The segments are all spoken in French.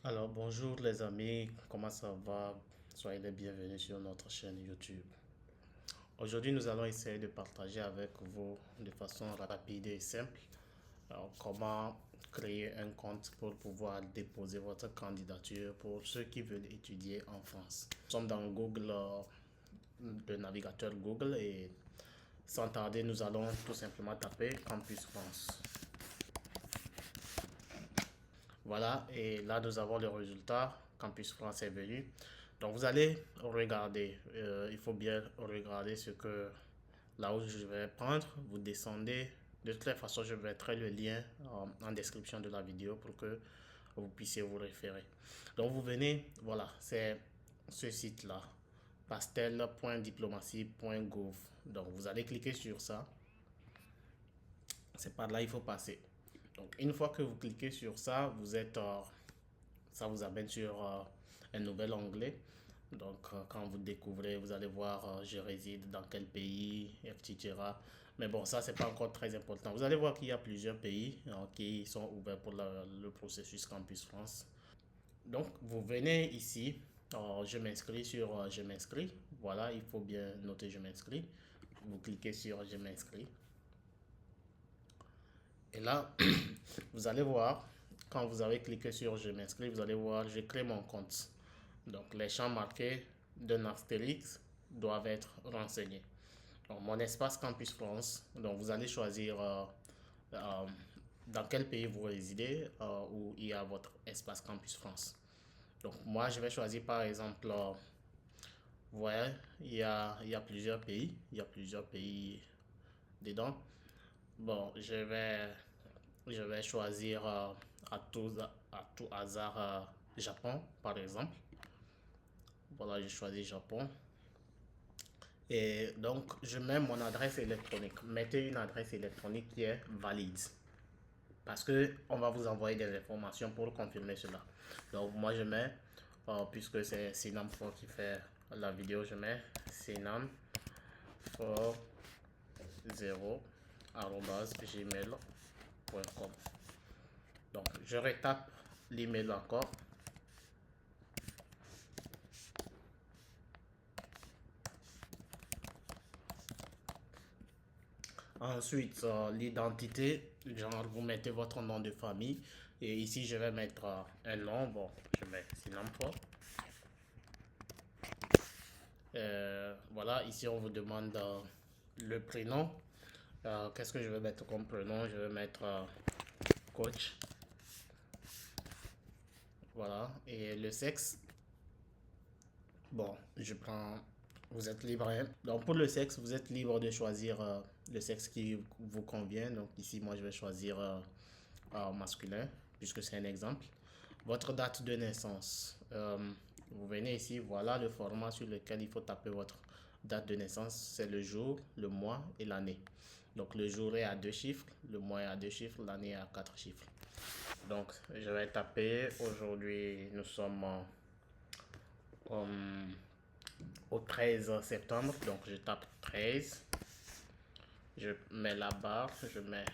Alors bonjour les amis, comment ça va? Soyez les bienvenus sur notre chaîne YouTube. Aujourd'hui nous allons essayer de partager avec vous de façon rapide et simple comment créer un compte pour pouvoir déposer votre candidature pour ceux qui veulent étudier en France. Nous sommes dans Google, le navigateur Google, et sans tarder nous allons tout simplement taper Campus France. Voilà, et là nous avons le résultat. Campus France est venu. Donc vous allez regarder, il faut bien regarder ce que là où je vais prendre, vous descendez. De toute façon, je mettrai le lien en description de la vidéo pour que vous puissiez vous référer. Donc vous venez, voilà, c'est ce site-là, pastel.diplomatie.gouv. Donc vous allez cliquer sur ça. C'est par là il faut passer. Donc une fois que vous cliquez sur ça, vous êtes, ça vous amène sur un nouvel onglet. Donc quand vous découvrez, vous allez voir je réside dans quel pays, etc. Mais bon, ça c'est pas encore très important. Vous allez voir qu'il y a plusieurs pays qui sont ouverts pour le processus Campus France. Donc vous venez ici, je m'inscris sur je m'inscris. Voilà, il faut bien noter je m'inscris. Vous cliquez sur je m'inscris. Et là, vous allez voir, quand vous avez cliqué sur je m'inscris, vous allez voir je crée mon compte. Donc les champs marqués d'un astérix doivent être renseignés. Donc, mon espace Campus France, donc vous allez choisir euh, dans quel pays vous résidez où il y a votre espace Campus France. Donc moi je vais choisir par exemple, vous voyez, il y a plusieurs pays, dedans. Bon, je vais choisir à tout hasard Japon par exemple. Voilà, je choisis Japon. Et donc, je mets mon adresse électronique. Mettez une adresse électronique qui est valide. Parce que on va vous envoyer des informations pour confirmer cela. Donc, moi, je mets, puisque c'est Sinam4 qui fait la vidéo, je mets sinam40@gmail.com. Donc, je retape l'email encore. Ensuite, l'identité, genre vous mettez votre nom de famille. Et ici, je vais mettre un nom. Bon, je mets Sinampo. Voilà, ici, on vous demande le prénom. Qu'est-ce que je vais mettre comme prénom? Je vais mettre coach. Voilà, et le sexe. Bon, je prends. Vous êtes libre, hein? Donc, pour le sexe, vous êtes libre de choisir le sexe qui vous convient. Donc, ici, moi, je vais choisir masculin, puisque c'est un exemple. Votre date de naissance. Vous venez ici, voilà le format sur lequel il faut taper votre date de naissance. C'est le jour, le mois et l'année. Donc, le jour est à 2 chiffres, le mois est à 2 chiffres, l'année est à 4 chiffres. Donc, je vais taper. Aujourd'hui, nous sommes au 13 septembre. Donc, je tape 13. Je mets la barre, je mets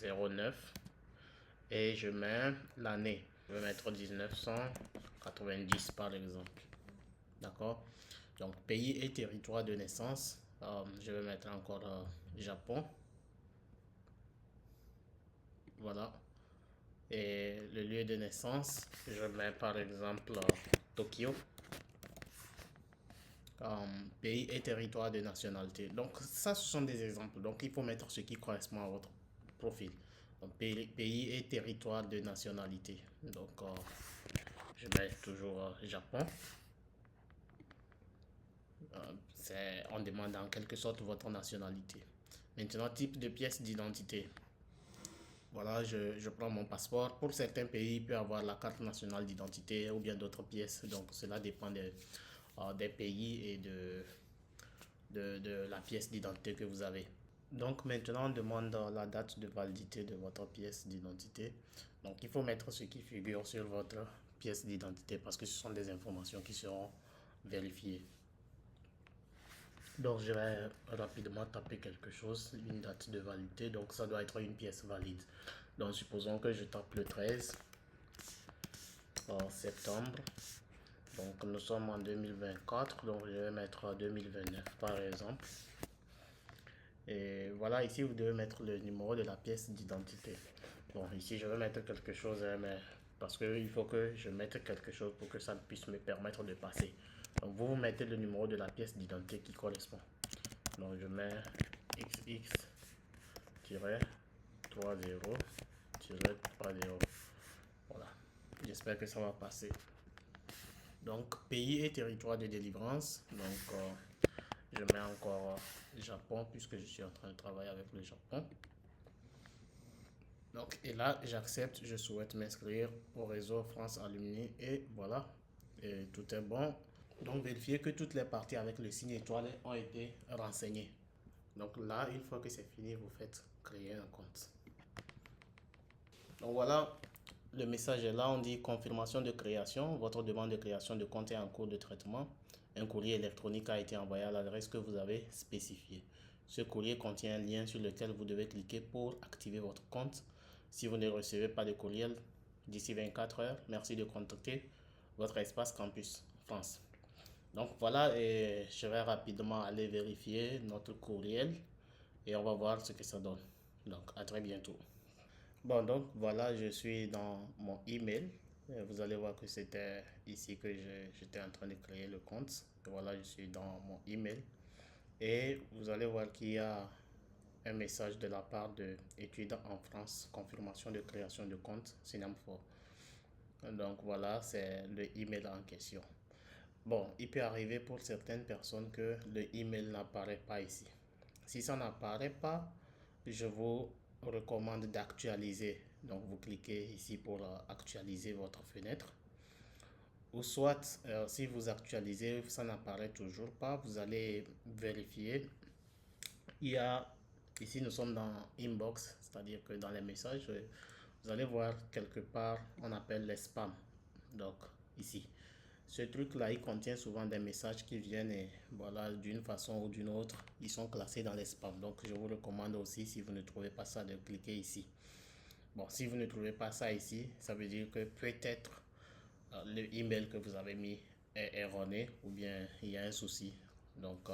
09 et je mets l'année. Je vais mettre 1990 par exemple. D'accord? Donc, pays et territoire de naissance. Je vais mettre encore Japon. Voilà. Et le lieu de naissance, je mets par exemple Tokyo. Pays et territoire de nationalité. Donc, ça, ce sont des exemples. Donc, il faut mettre ce qui correspond à votre profil. Donc, pays et territoire de nationalité. Donc, je mets toujours Japon. On demande en quelque sorte votre nationalité. Maintenant, type de pièce d'identité. Voilà, je prends mon passeport. Pour certains pays, il peut y avoir la carte nationale d'identité ou bien d'autres pièces. Donc, cela dépend des pays et de la pièce d'identité que vous avez. Donc, maintenant, on demande la date de validité de votre pièce d'identité. Donc, il faut mettre ce qui figure sur votre pièce d'identité parce que ce sont des informations qui seront vérifiées. Donc, je vais rapidement taper quelque chose, une date de validité. Donc, ça doit être une pièce valide. Donc, supposons que je tape le 13. septembre. Donc nous sommes en 2024, donc je vais mettre 2029 par exemple. Et voilà, ici vous devez mettre le numéro de la pièce d'identité. Bon, ici je vais mettre quelque chose, mais parce qu'il faut que je mette quelque chose pour que ça puisse me permettre de passer. Donc vous mettez le numéro de la pièce d'identité qui correspond. Donc je mets XX-30-30. Voilà, j'espère que ça va passer. Donc pays et territoire de délivrance. Donc je mets encore Japon puisque je suis en train de travailler avec le Japon. Donc, et là, j'accepte, je souhaite m'inscrire au réseau France Alumni et voilà, et tout est bon. Donc, vérifiez que toutes les parties avec le signe étoile ont été renseignées. Donc là, une fois que c'est fini, vous faites créer un compte. Donc voilà, le message est là, on dit confirmation de création. Votre demande de création de compte est en cours de traitement. Un courrier électronique a été envoyé à l'adresse que vous avez spécifiée. Ce courrier contient un lien sur lequel vous devez cliquer pour activer votre compte. Si vous ne recevez pas de courriel d'ici 24 heures, merci de contacter votre espace campus France. Donc voilà, et je vais rapidement aller vérifier notre courriel et on va voir ce que ça donne. Donc à très bientôt. Bon, donc voilà, je suis dans mon email. Vous allez voir que c'était ici que j'étais en train de créer le compte. Et voilà, je suis dans mon email. Et vous allez voir qu'il y a un message de la part de Études en France, confirmation de création de compte Synam4. Donc voilà, c'est le email en question. Bon, il peut arriver pour certaines personnes que le email n'apparaît pas ici. Si ça n'apparaît pas, je vous recommande d'actualiser. Donc vous cliquez ici pour actualiser votre fenêtre. Ou soit, si vous actualisez, ça n'apparaît toujours pas, vous allez vérifier. Il y a, ici nous sommes dans Inbox, c'est-à-dire que dans les messages, vous allez voir quelque part, on appelle les spams. Donc ici. Ce truc-là, il contient souvent des messages qui viennent et voilà, d'une façon ou d'une autre, ils sont classés dans les spams. Donc, je vous recommande aussi, si vous ne trouvez pas ça, de cliquer ici. Bon, si vous ne trouvez pas ça ici, ça veut dire que peut-être le email que vous avez mis est erroné ou bien il y a un souci. Donc,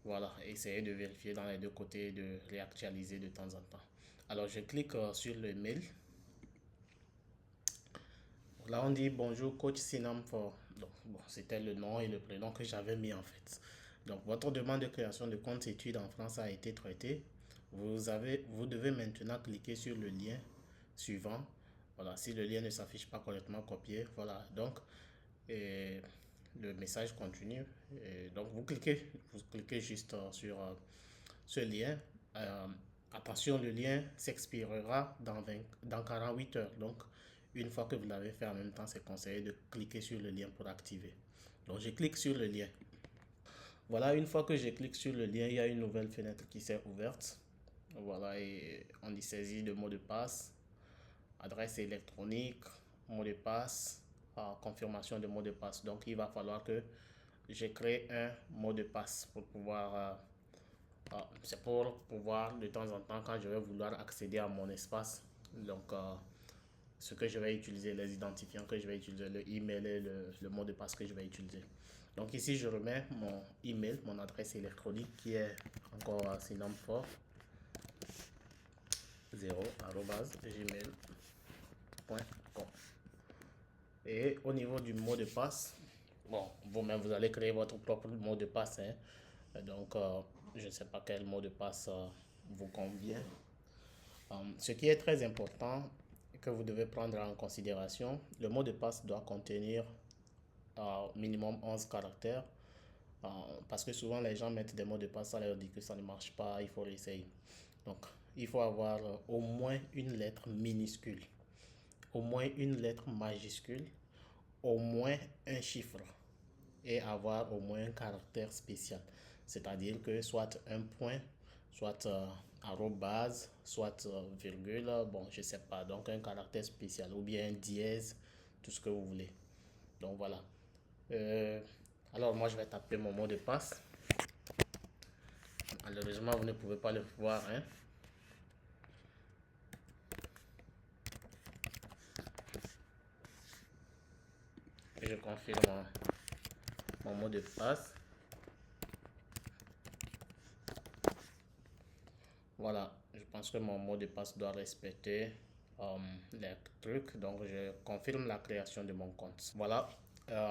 voilà, essayez de vérifier dans les deux côtés et de réactualiser de temps en temps. Alors, je clique sur le mail. Là, on dit bonjour coach Synam4. Donc, bon, c'était le nom et le prénom que j'avais mis en fait. Donc, votre demande de création de compte études en France a été traitée. Vous devez maintenant cliquer sur le lien suivant. Voilà, si le lien ne s'affiche pas correctement, copier. Voilà, donc, le message continue. Donc, vous cliquez juste sur ce lien. Attention, le lien s'expirera dans 48 heures. Donc, une fois que vous l'avez fait en même temps, c'est conseillé de cliquer sur le lien pour activer. Donc, je clique sur le lien. Voilà, une fois que je clique sur le lien, il y a une nouvelle fenêtre qui s'est ouverte. Voilà, et on y saisit de mot de passe, adresse électronique, mot de passe, confirmation de mot de passe. Donc, il va falloir que je crée un mot de passe pour pouvoir... c'est pour pouvoir de temps en temps, quand je vais vouloir accéder à mon espace, donc ce que je vais utiliser, les identifiants que je vais utiliser, le email et le mot de passe que je vais utiliser. Donc ici, je remets mon email, mon adresse électronique qui est encore synam4.0@gmail.com. Et au niveau du mot de passe, bon, vous-même, vous allez créer votre propre mot de passe. Hein. Donc, je ne sais pas quel mot de passe vous convient. Ce qui est très important que vous devez prendre en considération, le mot de passe doit contenir minimum 11 caractères. Parce que souvent les gens mettent des mots de passe, ça leur dit que ça ne marche pas, il faut réessayer. Donc, il faut avoir au moins une lettre minuscule, au moins une lettre majuscule, au moins un chiffre et avoir au moins un caractère spécial. C'est-à-dire que soit un point, soit arrobase, soit virgule, bon, je sais pas, donc un caractère spécial ou bien un dièse, tout ce que vous voulez. Donc voilà. Alors moi je vais taper mon mot de passe. Malheureusement vous ne pouvez pas le voir, hein. je confirme mon mot de passe. Voilà, je pense que mon mot de passe doit respecter les trucs. Donc, je confirme la création de mon compte. Voilà,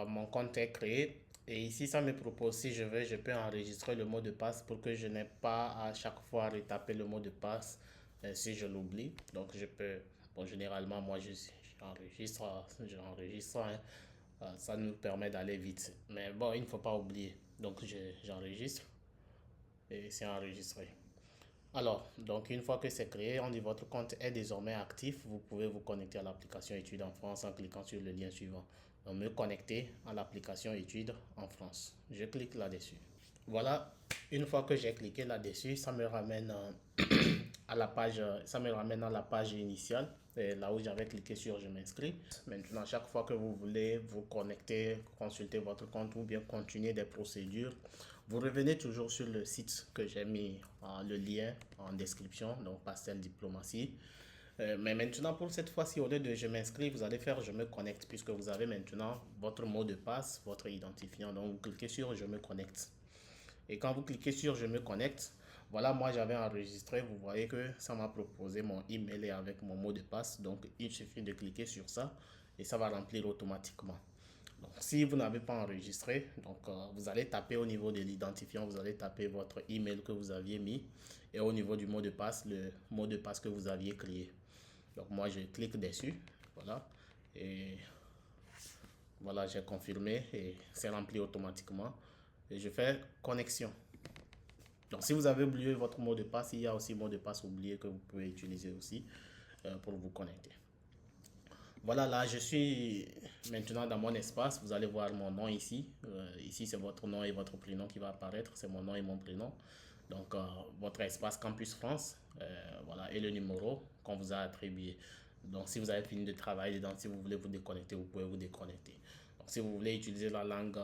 mon compte est créé. Et ici, ça me propose, si je veux, je peux enregistrer le mot de passe pour que je n'ai pas à chaque fois retaper le mot de passe si je l'oublie. Donc, je peux, bon, généralement, moi, j'enregistre, hein. Ça nous permet d'aller vite. Mais bon, il ne faut pas oublier. Donc, j'enregistre et c'est enregistré. Alors, donc une fois que c'est créé, on dit votre compte est désormais actif. Vous pouvez vous connecter à l'application Études en France en cliquant sur le lien suivant. Donc, me connecter à l'application Études en France. Je clique là-dessus. Voilà, une fois que j'ai cliqué là-dessus, ça me ramène à la page, ça me ramène à la page initiale, là où j'avais cliqué sur je m'inscris. Maintenant, chaque fois que vous voulez vous connecter, consulter votre compte ou bien continuer des procédures, vous revenez toujours sur le site que j'ai mis le lien en description, donc Pastel Diplomatie. Mais maintenant, pour cette fois-ci, au lieu de je m'inscris, vous allez faire je me connecte, puisque vous avez maintenant votre mot de passe, votre identifiant. Donc, vous cliquez sur je me connecte. Et quand vous cliquez sur je me connecte, voilà, moi j'avais enregistré, vous voyez que ça m'a proposé mon email et avec mon mot de passe. Donc, il suffit de cliquer sur ça et ça va remplir automatiquement. Donc, si vous n'avez pas enregistré, donc vous allez taper au niveau de l'identifiant, vous allez taper votre email que vous aviez mis et au niveau du mot de passe, le mot de passe que vous aviez créé. Donc, moi je clique dessus, voilà, et voilà, j'ai confirmé et c'est rempli automatiquement. Et je fais connexion. Donc, si vous avez oublié votre mot de passe, il y a aussi mot de passe oublié que vous pouvez utiliser aussi pour vous connecter. Voilà, là, je suis maintenant dans mon espace. Vous allez voir mon nom ici. Ici, c'est votre nom et votre prénom qui va apparaître. C'est mon nom et mon prénom. Donc, votre espace Campus France. Voilà, et le numéro qu'on vous a attribué. Donc, si vous avez fini de travailler dedans, si vous voulez vous déconnecter, vous pouvez vous déconnecter. Donc, si vous voulez utiliser la langue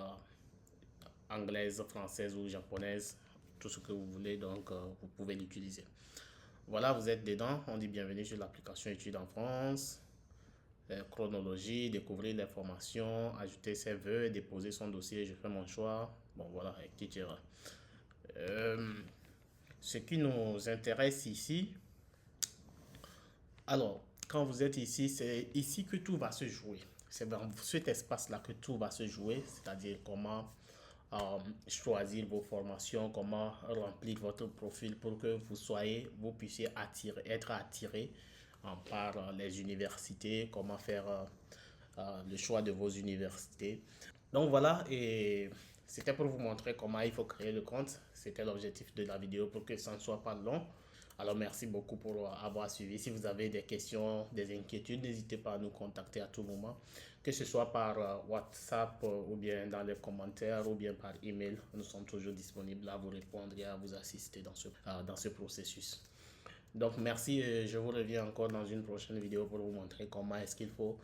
anglaise, française ou japonaise, tout ce que vous voulez, donc vous pouvez l'utiliser. Voilà, vous êtes dedans. On dit bienvenue sur l'application Études en France. Chronologie, découvrir les formations, ajouter ses vœux, déposer son dossier, je fais mon choix. Bon, voilà, etc. Ce qui nous intéresse ici, alors, quand vous êtes ici, c'est ici que tout va se jouer. C'est dans cet espace-là que tout va se jouer, c'est-à-dire comment choisir vos formations, comment remplir votre profil pour que vous puissiez être attiré par les universités, comment faire le choix de vos universités. Donc voilà, et c'était pour vous montrer comment il faut créer le compte. C'était l'objectif de la vidéo pour que ça ne soit pas long. Alors merci beaucoup pour avoir suivi. Si vous avez des questions, des inquiétudes, n'hésitez pas à nous contacter à tout moment, que ce soit par WhatsApp ou bien dans les commentaires ou bien par email. Nous sommes toujours disponibles à vous répondre et à vous assister dans ce processus. Donc merci et je vous reviens encore dans une prochaine vidéo pour vous montrer comment est-ce qu'il faut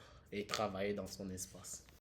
travailler dans son espace.